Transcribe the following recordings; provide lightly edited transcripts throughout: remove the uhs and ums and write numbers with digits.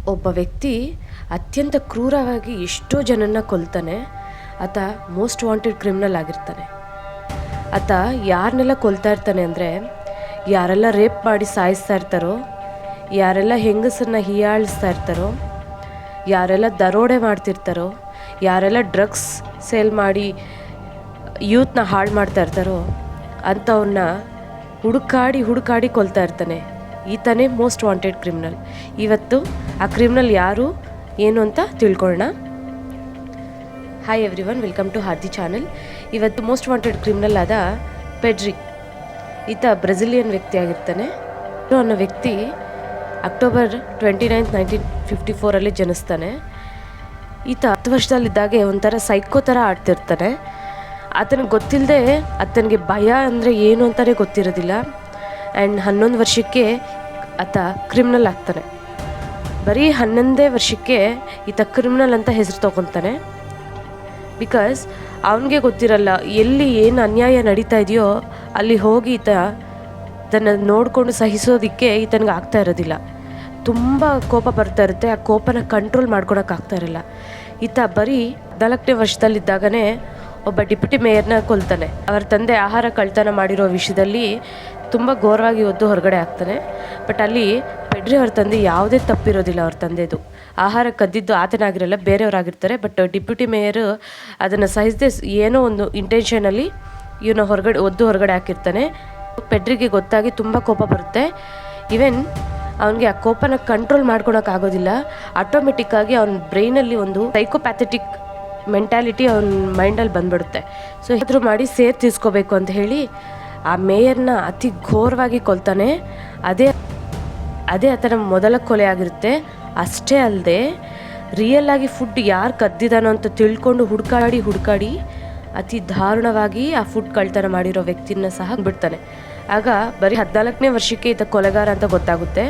ಒಬ್ಬ ವ್ಯಕ್ತಿ ಅತ್ಯಂತ ಕ್ರೂರವಾಗಿ ಎಷ್ಟೋ ಜನನ್ನ ಕೊಲ್ತಾನೆ. ಆತ ಮೋಸ್ಟ್ ವಾಂಟೆಡ್ ಕ್ರಿಮಿನಲ್ ಆಗಿರ್ತಾನೆ. ಆತ ಯಾರನ್ನೆಲ್ಲ ಕೊಲ್ತಾ ಇರ್ತಾನೆ ಅಂದರೆ, ಯಾರೆಲ್ಲ ರೇಪ್ ಮಾಡಿ ಸಾಯಿಸ್ತಾ ಇರ್ತಾರೋ, ಯಾರೆಲ್ಲ ಹೆಂಗಸರನ್ನ ಹೀಯಾಳಿಸ್ತಾ ಇರ್ತಾರೋ, ಯಾರೆಲ್ಲ ದರೋಡೆ ಮಾಡ್ತಿರ್ತಾರೋ, ಯಾರೆಲ್ಲ ಡ್ರಗ್ಸ್ ಸೇಲ್ ಮಾಡಿ ಯೂತ್ನ ಹಾಳು ಮಾಡ್ತಾ ಇರ್ತಾರೋ ಅಂಥವನ್ನ ಹುಡುಕಾಡಿ ಕೊಲ್ತಾ ಇರ್ತಾನೆ. ಈತನೇ ಮೋಸ್ಟ್ ವಾಂಟೆಡ್ ಕ್ರಿಮಿನಲ್. ಇವತ್ತು ಆ ಕ್ರಿಮಿನಲ್ ಯಾರು ಏನು ಅಂತ ತಿಳ್ಕೊಳ್ಳೋಣ. ಹಾಯ್ ಎವ್ರಿವನ್, ವೆಲ್ಕಮ್ ಟು ಹಾದಿ ಚಾನಲ್. ಇವತ್ತು ಮೋಸ್ಟ್ ವಾಂಟೆಡ್ ಕ್ರಿಮಿನಲ್ ಆದ ಪೆಡ್ರಿ, ಈತ ಬ್ರೆಜಿಲಿಯನ್ ವ್ಯಕ್ತಿ ಆಗಿರ್ತಾನೆ. ಅನ್ನೋ ವ್ಯಕ್ತಿ ಅಕ್ಟೋಬರ್ 29, 1954 ಜನಿಸ್ತಾನೆ. ಈತ 10 ವರ್ಷದಲ್ಲಿದ್ದಾಗೆ ಒಂಥರ ಸೈಕೋ ಥರ ಆಡ್ತಿರ್ತಾನೆ. ಆತನಿಗೆ ಗೊತ್ತಿಲ್ಲದೆ ಆತನಿಗೆ ಭಯ ಅಂದರೆ ಏನು ಅಂತಲೇ ಗೊತ್ತಿರೋದಿಲ್ಲ. ಆ್ಯಂಡ್ 11 ವರ್ಷಕ್ಕೆ ಆತ ಕ್ರಿಮಿನಲ್ ಆಗ್ತಾನೆ. ಬರೀ 11ನೇ ವರ್ಷಕ್ಕೆ ಈತ ಕ್ರಿಮಿನಲ್ ಅಂತ ಹೆಸರು ತೊಗೊತಾನೆ. ಬಿಕಾಸ್ ಅವನಿಗೆ ಗೊತ್ತಿರಲ್ಲ ಎಲ್ಲಿ ಏನು ಅನ್ಯಾಯ ನಡೀತಾ ಇದೆಯೋ ಅಲ್ಲಿ ಹೋಗಿ ಈತ ಅದನ್ನು ನೋಡಿಕೊಂಡು ಸಹಿಸೋದಕ್ಕೆ ಈತನಿಗೆ ಆಗ್ತಾ ಇರೋದಿಲ್ಲ. ತುಂಬ ಕೋಪ ಬರ್ತಾ ಇರುತ್ತೆ. ಆ ಕೋಪನ ಕಂಟ್ರೋಲ್ ಮಾಡ್ಕೊಳಕ್ಕಾಗ್ತಾ ಇರಲ್ಲ. ಈತ ಬರೀ 14ನೇ ವರ್ಷದಲ್ಲಿದ್ದಾಗನೇ ಒಬ್ಬ ಡಿಪ್ಯೂಟಿ ಮೇಯರ್ನ ಕೊಲ್ತಾನೆ. ಅವರ ತಂದೆ ಆಹಾರ ಕಳ್ತನ ಮಾಡಿರೋ ವಿಷಯದಲ್ಲಿ ತುಂಬ ಘೋರವಾಗಿ ಒದ್ದು ಹೊರಗಡೆ ಆಗ್ತಾನೆ. ಬಟ್ ಅಲ್ಲಿ ಪೆಡ್ರಿ ಅವ್ರ ತಂದೆ ಯಾವುದೇ ತಪ್ಪಿರೋದಿಲ್ಲ. ಅವ್ರ ತಂದೆದು ಆಹಾರ ಕದ್ದಿದ್ದು ಆತನಾಗಿರಲ್ಲ, ಬೇರೆಯವರಾಗಿರ್ತಾರೆ. ಬಟ್ ಡಿಪ್ಯೂಟಿ ಮೇಯರ್ ಅದನ್ನು ಸಹಿಸದೆ ಏನೋ ಒಂದು ಇಂಟೆನ್ಷನಲ್ಲಿ ಇವನ್ನ ಹೊರಗಡೆ ಹಾಕಿರ್ತಾನೆ. ಪೆಡ್ರಿಗೆ ಗೊತ್ತಾಗಿ ತುಂಬ ಕೋಪ ಬರುತ್ತೆ. ಈವನ್ ಅವನಿಗೆ ಆ ಕೋಪನ ಕಂಟ್ರೋಲ್ ಮಾಡ್ಕೊಳಕ್ಕಾಗೋದಿಲ್ಲ. ಆಟೋಮೆಟಿಕ್ಕಾಗಿ ಅವನ ಬ್ರೈನಲ್ಲಿ ಒಂದು ಸೈಕೋಪ್ಯಾಥೆಟಿಕ್ ಮೆಂಟ್ಯಾಲಿಟಿ ಅವನ ಮೈಂಡಲ್ಲಿ ಬಂದ್ಬಿಡುತ್ತೆ. ಸೊ ಏನಾದರೂ ಮಾಡಿ ಸೇರ್ ತೀರ್ಸ್ಕೋಬೇಕು ಅಂತ ಹೇಳಿ ಆ ಮೇಯರ್ನ ಅತಿ ಘೋರವಾಗಿ ಕೊಲ್ತಾನೆ. ಅದೇ ಆತನ ಮೊದಲ ಕೊಲೆ ಆಗಿರುತ್ತೆ. ಅಷ್ಟೇ ಅಲ್ಲದೆ ರಿಯಲ್ಲಾಗಿ ಫುಡ್ ಯಾರು ಕದ್ದಿದಾನೋ ಅಂತ ತಿಳ್ಕೊಂಡು ಹುಡುಕಾಡಿ ಅತಿ ದಾರುಣವಾಗಿ ಆ ಫುಡ್ ಕಳ್ತನ ಮಾಡಿರೋ ವ್ಯಕ್ತಿನ ಸಹ ಬಿಡ್ತಾನೆ. ಆಗ ಬರೀ 14ನೇ ವರ್ಷಕ್ಕೆ ಈತ ಕೊಲೆಗಾರ ಅಂತ ಗೊತ್ತಾಗುತ್ತೆ.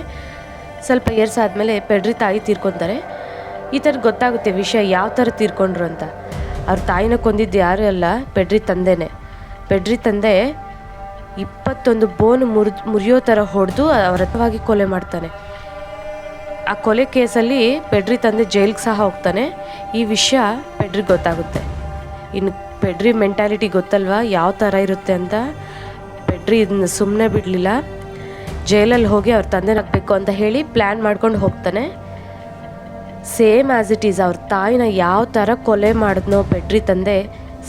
ಸ್ವಲ್ಪ ಇಯರ್ಸ್ ಆದಮೇಲೆ ಪೆಡ್ರಿ ತಾಯಿ ತೀರ್ಕೊತಾರೆ. ಈತನಿಗೆ ಗೊತ್ತಾಗುತ್ತೆ ವಿಷಯ ಯಾವ ಥರ ತೀರ್ಕೊಂಡ್ರು ಅಂತ. ಅವ್ರ ತಾಯಿನ ಕೊಂದಿದ್ದು ಯಾರೂ ಅಲ್ಲ, ಪೆಡ್ರಿ ತಂದೆನೇ. ಪೆಡ್ರಿ ತಂದೆ 21 ಬೋನ್ ಮುರಿಯೋ ಥರ ಹೊಡೆದು ಅವರತ್ವಾಗಿ ಕೊಲೆ ಮಾಡ್ತಾನೆ. ಆ ಕೊಲೆ ಕೇಸಲ್ಲಿ ಪೆಡ್ರಿ ತಂದೆ ಜೈಲಿಗೆ ಸಹ ಹೋಗ್ತಾನೆ. ಈ ವಿಷಯ ಪೆಡ್ರಿಗೆ ಗೊತ್ತಾಗುತ್ತೆ. ಇನ್ನು ಪೆಡ್ರಿ ಮೆಂಟ್ಯಾಲಿಟಿ ಗೊತ್ತಲ್ವಾ ಯಾವ ಥರ ಇರುತ್ತೆ ಅಂತ. ಪೆಡ್ರಿ ಇದನ್ನ ಸುಮ್ಮನೆ ಬಿಡಲಿಲ್ಲ. ಜೈಲಲ್ಲಿ ಹೋಗಿ ಅವ್ರ ತಂದೆನ ಹಾಕಬೇಕು ಅಂತ ಹೇಳಿ ಪ್ಲ್ಯಾನ್ ಮಾಡ್ಕೊಂಡು ಹೋಗ್ತಾನೆ. ಸೇಮ್ ಆ್ಯಸ್ ಇಟ್ ಈಸ್ ಅವ್ರ ತಾಯಿನ ಯಾವ ಥರ ಕೊಲೆ ಮಾಡಿದ್ನೋ ಪೆಡ್ರಿ ತಂದೆ,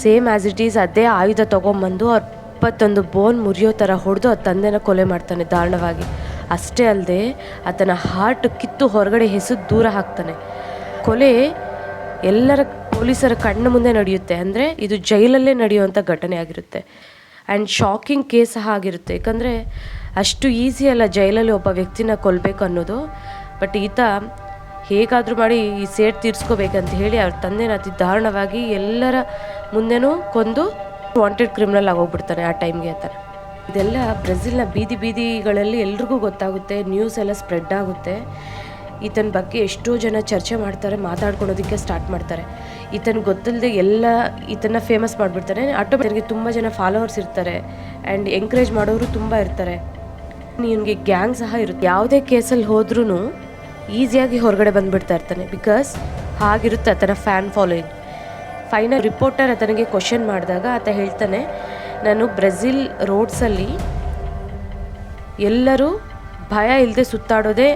ಸೇಮ್ ಆ್ಯಸ್ ಇಟ್ ಈಸ್ ಅದೇ ಆಯುಧ ತೊಗೊಂಬಂದು ಅವ್ರ 21 ಬೋನ್ ಮುರಿಯೋ ಥರ ಹೊಡೆದು ಅವ್ರ ತಂದೆನ ಕೊಲೆ ಮಾಡ್ತಾನೆ ದಾರುಣವಾಗಿ. ಅಷ್ಟೇ ಅಲ್ಲದೆ ಆತನ ಹಾರ್ಟ್ ಕಿತ್ತು ಹೊರಗಡೆ ಎಸೆದು ದೂರ ಹಾಕ್ತಾನೆ. ಕೊಲೆ ಎಲ್ಲರ ಪೊಲೀಸರ ಕಣ್ಣ ಮುಂದೆ ನಡೆಯುತ್ತೆ. ಅಂದರೆ ಇದು ಜೈಲಲ್ಲೇ ನಡೆಯುವಂಥ ಘಟನೆ ಆಗಿರುತ್ತೆ. ಆ್ಯಂಡ್ ಶಾಕಿಂಗ್ ಕೇಸ್ ಸಹ ಆಗಿರುತ್ತೆ. ಯಾಕಂದರೆ ಅಷ್ಟು ಈಸಿ ಅಲ್ಲ ಜೈಲಲ್ಲಿ ಒಬ್ಬ ವ್ಯಕ್ತಿನ ಕೊಲ್ಲಬೇಕು ಅನ್ನೋದು. ಬಟ್ ಈತ ಹೇಗಾದರೂ ಮಾಡಿ ಈ ಸೇಡ್ ತೀರ್ಸ್ಕೋಬೇಕಂತ ಹೇಳಿ ಅವ್ರ ತಂದೆನ ಅತಿ ದಾರುಣವಾಗಿ ಎಲ್ಲರ ಮುಂದೆನೂ ಕೊಂದು ವಾಂಟೆಡ್ ಕ್ರಿಮಿನಲ್ ಆಗೋಗ್ಬಿಡ್ತಾನೆ ಆ ಟೈಮ್ಗೆ ಆತ. ಇದೆಲ್ಲ ಬ್ರೆಜಿಲ್ನ ಬೀದಿಗಳಲ್ಲಿ ಎಲ್ರಿಗೂ ಗೊತ್ತಾಗುತ್ತೆ. ನ್ಯೂಸ್ ಎಲ್ಲ ಸ್ಪ್ರೆಡ್ ಆಗುತ್ತೆ. ಈತನ ಬಗ್ಗೆ ಎಷ್ಟೋ ಜನ ಚರ್ಚೆ ಮಾಡ್ತಾರೆ, ಮಾತಾಡ್ಕೊಳೋದಕ್ಕೆ ಸ್ಟಾರ್ಟ್ ಮಾಡ್ತಾರೆ. ಈತನಿಗೆ ಗೊತ್ತಿಲ್ಲದೆ ಎಲ್ಲ ಈತನ ಫೇಮಸ್ ಮಾಡಿಬಿಡ್ತಾರೆ. ಆಟೋಮೆಟಿಕ್ಗೆ ತುಂಬ ಜನ ಫಾಲೋವರ್ಸ್ ಇರ್ತಾರೆ ಆ್ಯಂಡ್ ಎಂಕರೇಜ್ ಮಾಡೋರು ತುಂಬ ಇರ್ತಾರೆ. ಇವನಿಗೆ ಗ್ಯಾಂಗ್ ಸಹ ಇರುತ್ತೆ. ಯಾವುದೇ ಕೇಸಲ್ಲಿ ಹೋದ್ರೂ ಈಸಿಯಾಗಿ ಹೊರಗಡೆ ಬಂದುಬಿಡ್ತಾ ಇರ್ತಾನೆ. ಬಿಕಾಸ್ ಹಾಗಿರುತ್ತೆ ಆತನ ಫ್ಯಾನ್ ಫಾಲೋಯಿಂಗ್. ಫೈನಲ್ ರಿಪೋರ್ಟರ್ ಆತನಿಗೆ ಕ್ವಶನ್ ಮಾಡಿದಾಗ ಆತ ಹೇಳ್ತಾನೆ, ನಾನು ಬ್ರೆಜಿಲ್ ರೋಡ್ಸಲ್ಲಿ ಎಲ್ಲರೂ ಭಯ ಇಲ್ಲದೆ ಸುತ್ತಾಡೋದೇ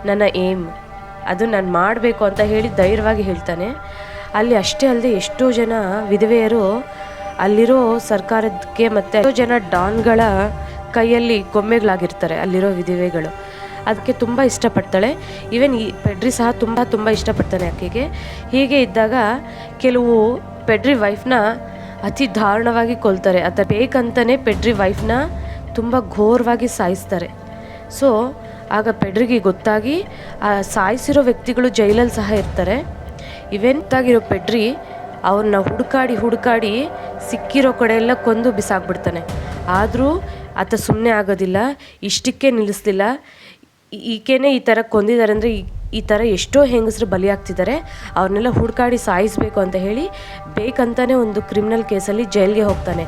ನನ್ನ ಏಮ್, ಅದು ನಾನು ಮಾಡಬೇಕು ಅಂತ ಹೇಳಿ ಧೈರ್ಯವಾಗಿ ಹೇಳ್ತಾನೆ. ಅಲ್ಲಿ ಅಷ್ಟೇ ಅಲ್ಲದೆ ಎಷ್ಟೋ ಜನ ವಿಧವೆಯರು ಅಲ್ಲಿರೋ ಸರ್ಕಾರಕ್ಕೆ ಮತ್ತು ಎಷ್ಟೋ ಜನ ಡಾನ್ಗಳ ಕೈಯಲ್ಲಿ ಗೊಂಬೆಗಳಾಗಿರ್ತಾರೆ ಅಲ್ಲಿರೋ ವಿಧವೆಗಳು. ಅದಕ್ಕೆ ತುಂಬ ಇಷ್ಟಪಡ್ತಾಳೆ. ಈವನ್ ಈ ಪೆಡ್ರಿ ಸಹ ತುಂಬ ಇಷ್ಟಪಡ್ತಾನೆ ಆಕೆಗೆ. ಹೀಗೆ ಇದ್ದಾಗ ಕೆಲವು ಪೆಡ್ರಿ ವೈಫ್ನ ಅತಿ ದಾರುಣವಾಗಿ ಕೊಲ್ತಾರೆ. ಆತ ಬೇಕಂತಲೇ ಪೆಡ್ರಿ ವೈಫ್ನ ತುಂಬ ಘೋರವಾಗಿ ಸಾಯಿಸ್ತಾರೆ. ಸೊ ಆಗ ಪೆಡ್ರಿಗೆ ಗೊತ್ತಾಗಿ ಆ ಸಾಯಿಸಿರೋ ವ್ಯಕ್ತಿಗಳು ಜೈಲಲ್ಲಿ ಸಹ ಇರ್ತಾರೆ. ಇವೆಂತಾಗಿರೋ ಪೆಡ್ರಿ ಅವ್ರನ್ನ ಹುಡುಕಾಡಿ ಸಿಕ್ಕಿರೋ ಕಡೆ ಎಲ್ಲ ಕೊಂದು ಬಿಸಾಕ್ಬಿಡ್ತಾನೆ. ಆದರೂ ಆತ ಸುಮ್ಮನೆ ಆಗೋದಿಲ್ಲ, ಇಷ್ಟಕ್ಕೆ ನಿಲ್ಲಿಸ್ಲಿಲ್ಲ. ಈಕೆನೇ ಈ ಥರ ಕೊಂದಿದ್ದಾರೆ ಅಂದರೆ ಈ ಥರ ಎಷ್ಟೋ ಹೆಂಗಸರು ಬಲಿಯಾಗ್ತಿದ್ದಾರೆ, ಅವ್ರನ್ನೆಲ್ಲ ಹುಡುಕಾಡಿ ಸಾಯಿಸಬೇಕು ಅಂತ ಹೇಳಿ ಬೇಕಂತಾನೆ ಒಂದು ಕ್ರಿಮಿನಲ್ ಕೇಸಲ್ಲಿ ಜೈಲಿಗೆ ಹೋಗ್ತಾನೆ.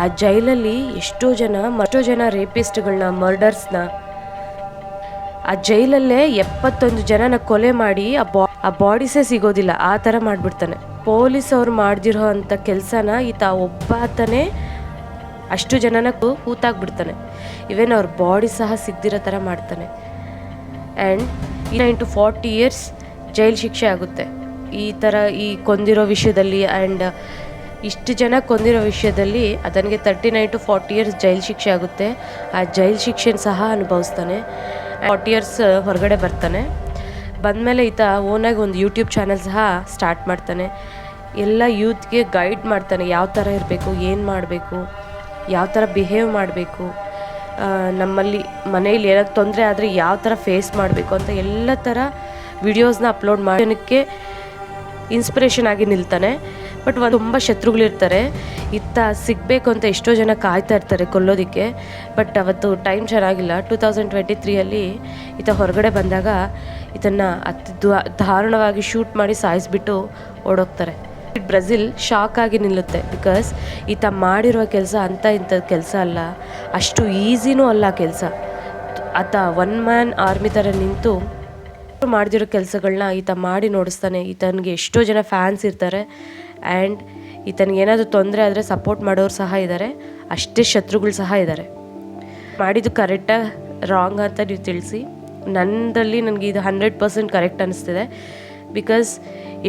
ಆ ಜೈಲಲ್ಲಿ ಎಷ್ಟೋ ಜನ ರೇಪಿಸ್ಟ್ಗಳನ್ನ, ಮರ್ಡರ್ಸ್ನ ಆ ಜೈಲಲ್ಲೇ 71 ಜನನ ಕೊಲೆ ಮಾಡಿ ಆ ಬಾಡೀಸೇ ಸಿಗೋದಿಲ್ಲ, ಆ ಥರ ಮಾಡಿಬಿಡ್ತಾನೆ. ಪೊಲೀಸ್ ಅವ್ರು ಮಾಡ್ದಿರೋ ಅಂಥ ಕೆಲಸನ ಈತ ಒಬ್ಬಾತನೇ ಅಷ್ಟು ಜನನ ಹೂತಾಕ್ಬಿಡ್ತಾನೆ. ಇವನ್ ಅವ್ರ ಬಾಡಿ ಸಹ ಸಿಗದಿರೋ ಥರ ಮಾಡ್ತಾನೆ. ಆ್ಯಂಡ್ 39 to 40 years ಜೈಲು ಶಿಕ್ಷೆ ಆಗುತ್ತೆ ಈ ಥರ ಈ ಕೊಂದಿರೋ ವಿಷಯದಲ್ಲಿ. ಆ್ಯಂಡ್ ಇಷ್ಟು ಜನ ಕೊಂದಿರೋ ವಿಷಯದಲ್ಲಿ ಅದನಿಗೆ 39 to 40 years ಜೈಲು ಶಿಕ್ಷೆ ಆಗುತ್ತೆ. ಆ ಜೈಲು ಶಿಕ್ಷೆನ ಸಹ ಅನುಭವಿಸ್ತಾನೆ. 40 years ಹೊರಗಡೆ ಬರ್ತಾನೆ. ಬಂದಮೇಲೆ ಈತ ಓನಾಗಿ ಒಂದು ಯೂಟ್ಯೂಬ್ ಚಾನಲ್ ಸಹ ಸ್ಟಾರ್ಟ್ ಮಾಡ್ತಾನೆ. ಎಲ್ಲ ಯೂತ್ಗೆ ಗೈಡ್ ಮಾಡ್ತಾನೆ, ಯಾವ ಥರ ಇರಬೇಕು, ಏನು ಮಾಡಬೇಕು, ಯಾವ ಥರ ಬಿಹೇವ್ ಮಾಡಬೇಕು, ನಮ್ಮಲ್ಲಿ ಮನೇಲಿ ಏನಾದ್ರು ತೊಂದರೆ ಆದರೆ ಯಾವ ಥರ ಫೇಸ್ ಮಾಡಬೇಕು ಅಂತ ಎಲ್ಲ ಥರ ವಿಡಿಯೋಸ್ನ ಅಪ್ಲೋಡ್ ಮಾಡೋಕ್ಕೆ ಇನ್ಸ್ಪಿರೇಷನ್ ಆಗಿ ನಿಲ್ತಾನೆ. ಬಟ್ ತುಂಬ ಶತ್ರುಗಳಿರ್ತಾರೆ. ಇತ್ತ ಸಿಗಬೇಕು ಅಂತ ಎಷ್ಟೋ ಜನ ಕಾಯ್ತಾ ಇರ್ತಾರೆ ಕೊಲ್ಲೋದಕ್ಕೆ. ಬಟ್ ಅವತ್ತು ಟೈಮ್ ಚೆನ್ನಾಗಿಲ್ಲ. 2023 ಈತ ಹೊರಗಡೆ ಬಂದಾಗ ಇದನ್ನು ಅತಿ ದಾರುಣವಾಗಿ ಶೂಟ್ ಮಾಡಿ ಸಾಯಿಸಿಬಿಟ್ಟು ಓಡೋಗ್ತಾರೆ. ಬ್ರೆಜಿಲ್ ಶಾಕ್ ಆಗಿ ನಿಲ್ಲುತ್ತೆ. ಬಿಕಾಸ್ ಈತ ಮಾಡಿರೋ ಕೆಲಸ ಇಂಥದ್ದು ಕೆಲಸ ಅಲ್ಲ, ಅಷ್ಟು ಈಸಿನೂ ಅಲ್ಲ ಕೆಲಸ. ಆತ 1 man ಆರ್ಮಿ ಥರ ನಿಂತು ಮಾಡ್ದಿರೋ ಕೆಲಸಗಳನ್ನ ಈತ ಮಾಡಿ ನೋಡಿಸ್ತಾನೆ. ಈತನಿಗೆ ಎಷ್ಟೋ ಜನ ಫ್ಯಾನ್ಸ್ ಇರ್ತಾರೆ. ಆ್ಯಂಡ್ ಈತನಿಗೆ ಏನಾದರೂ ತೊಂದರೆ ಆದರೆ ಸಪೋರ್ಟ್ ಮಾಡೋರು ಸಹ ಇದ್ದಾರೆ, ಅಷ್ಟೇ ಶತ್ರುಗಳು ಸಹ ಇದ್ದಾರೆ. ಮಾಡಿದ್ದು ಕರೆಕ್ಟಾ ರಾಂಗ್ ಅಂತ ನೀವು ತಿಳಿಸಿ. ನನ್ನಲ್ಲಿ ನನಗೆ ಇದು 100% ಕರೆಕ್ಟ್ ಅನ್ನಿಸ್ತಿದೆ. ಬಿಕಾಸ್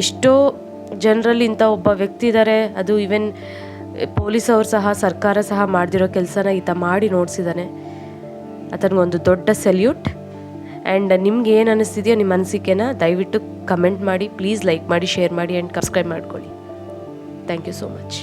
ಎಷ್ಟೋ ಜನರಲ್ಲಿ ಇಂಥ ಒಬ್ಬ ವ್ಯಕ್ತಿ ಇದ್ದಾರೆ, ಅದು ಈವನ್ ಪೊಲೀಸ್ ಅವ್ರು ಸಹ ಸರ್ಕಾರ ಸಹ ಮಾಡ್ದಿರೋ ಕೆಲಸನ ಈತ ಮಾಡಿ ನೋಡಿಸಿದ್ದಾನೆ. ಆತನಿಗೊಂದು ದೊಡ್ಡ ಸೆಲ್ಯೂಟ್. ಆ್ಯಂಡ್ ನಿಮ್ಗೆ ಏನು ಅನ್ನಿಸ್ತಿದೆಯೋ ನಿಮ್ಮ ಅನಿಸಿಕೆನ ದಯವಿಟ್ಟು ಕಮೆಂಟ್ ಮಾಡಿ, ಪ್ಲೀಸ್ ಲೈಕ್ ಮಾಡಿ, ಶೇರ್ ಮಾಡಿ ಆ್ಯಂಡ್ ಸಬ್ಸ್ಕ್ರೈಬ್ ಮಾಡ್ಕೊಳ್ಳಿ. Thank you so much.